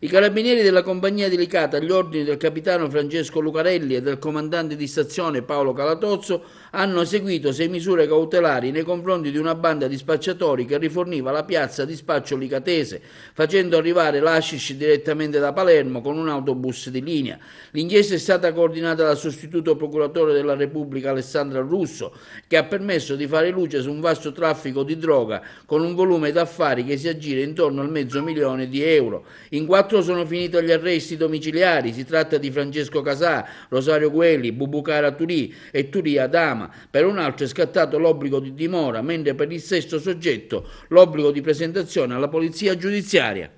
I carabinieri della compagnia di Licata, agli ordini del capitano Francesco Lucarelli e del comandante di stazione Paolo Calatozzo, hanno eseguito 6 misure cautelari nei confronti di una banda di spacciatori che riforniva la piazza di spaccio licatese, facendo arrivare l'hashish direttamente da Palermo con un autobus di linea. L'inchiesta è stata coordinata dal sostituto procuratore della Repubblica Alessandra Russo, che ha permesso di fare luce su un vasto traffico di droga con un volume d'affari che si aggira intorno al $500 000. In 4 sono finiti gli arresti domiciliari. Si tratta di Francesco Casà, Rosario Gueli, Bubucara Turì e Turì Adama. Per un altro è scattato l'obbligo di dimora, mentre per il sesto soggetto l'obbligo di presentazione alla polizia giudiziaria.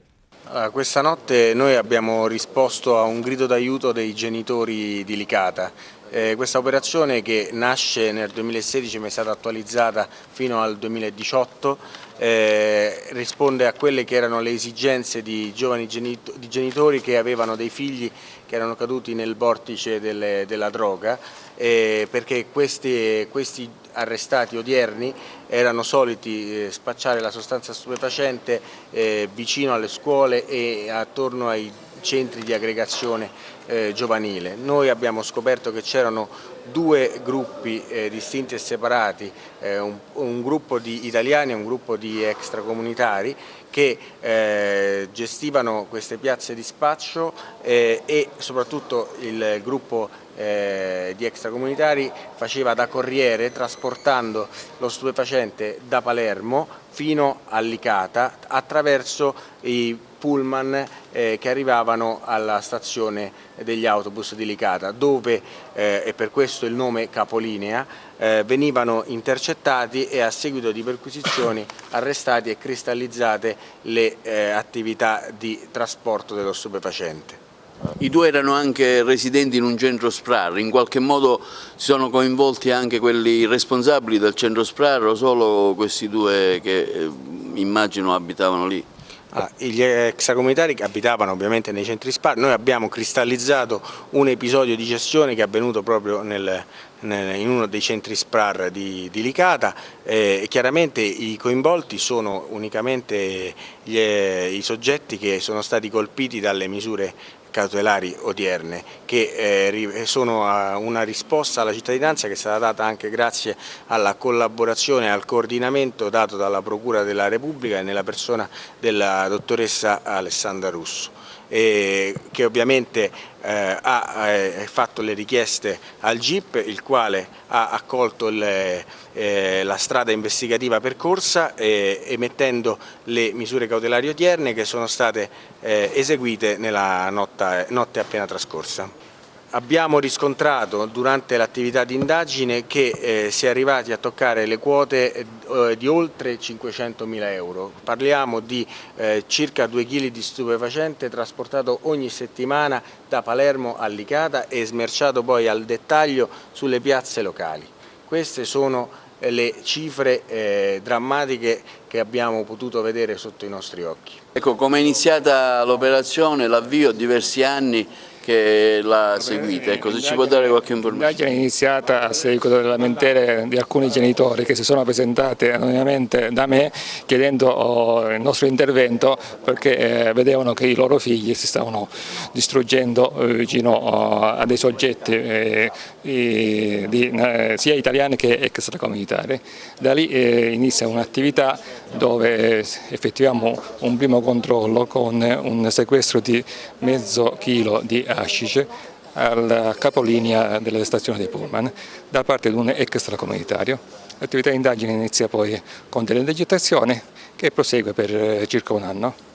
Questa notte noi abbiamo risposto a un grido d'aiuto dei genitori di Licata. Questa operazione, che nasce nel 2016 ma è stata attualizzata fino al 2018, risponde a quelle che erano le esigenze di giovani genitori che avevano dei figli che erano caduti nel vortice della droga, perché questi arrestati odierni erano soliti spacciare la sostanza stupefacente vicino alle scuole e attorno ai centri di aggregazione giovanile. Noi abbiamo scoperto che c'erano 2 gruppi distinti e separati, un gruppo di italiani e un gruppo di extracomunitari che gestivano queste piazze di spaccio e soprattutto il gruppo di extracomunitari faceva da corriere trasportando lo stupefacente da Palermo fino a Licata attraverso i pullman che arrivavano alla stazione degli autobus di Licata, dove, e per questo il nome capolinea, venivano intercettati e a seguito di perquisizioni arrestati e cristallizzate le attività di trasporto dello stupefacente. I 2 erano anche residenti in un centro SPRAR, in qualche modo si sono coinvolti anche quelli responsabili del centro SPRAR o solo questi 2 che immagino abitavano lì? Gli extracomunitari che abitavano ovviamente nei centri SPRAR. Noi abbiamo cristallizzato un episodio di gestione che è avvenuto proprio in uno dei centri SPRAR di Licata, e chiaramente i coinvolti sono unicamente i soggetti che sono stati colpiti dalle misure cautelari odierne, che sono una risposta alla cittadinanza che è stata data anche grazie alla collaborazione e al coordinamento dato dalla Procura della Repubblica e nella persona della dottoressa Alessandra Russo, che ovviamente ha fatto le richieste al GIP, il quale ha accolto la strada investigativa percorsa, emettendo le misure cautelari odierne che sono state eseguite nella notte appena trascorsa. Abbiamo riscontrato durante l'attività di indagine che si è arrivati a toccare le quote di oltre 500.000 euro. Parliamo di circa 2 kg di stupefacente trasportato ogni settimana da Palermo a Licata e smerciato poi al dettaglio sulle piazze locali. Queste sono le cifre drammatiche che abbiamo potuto vedere sotto i nostri occhi. Ecco, come è iniziata l'operazione, l'avvio, diversi anni che l'ha seguita, ecco, se ci può dare qualche informazione. L'indagine è iniziata a seguito delle lamentele di alcuni genitori che si sono presentate anonimamente da me chiedendo il nostro intervento perché vedevano che i loro figli si stavano distruggendo vicino a dei soggetti sia italiani che extracomunitari. Da lì inizia un'attività dove effettuiamo un primo controllo con un sequestro di mezzo chilo di hashish al capolinea della stazione dei pullman da parte di un extracomunitario. L'attività di indagine inizia poi con delle intercettazioni che prosegue per circa un anno.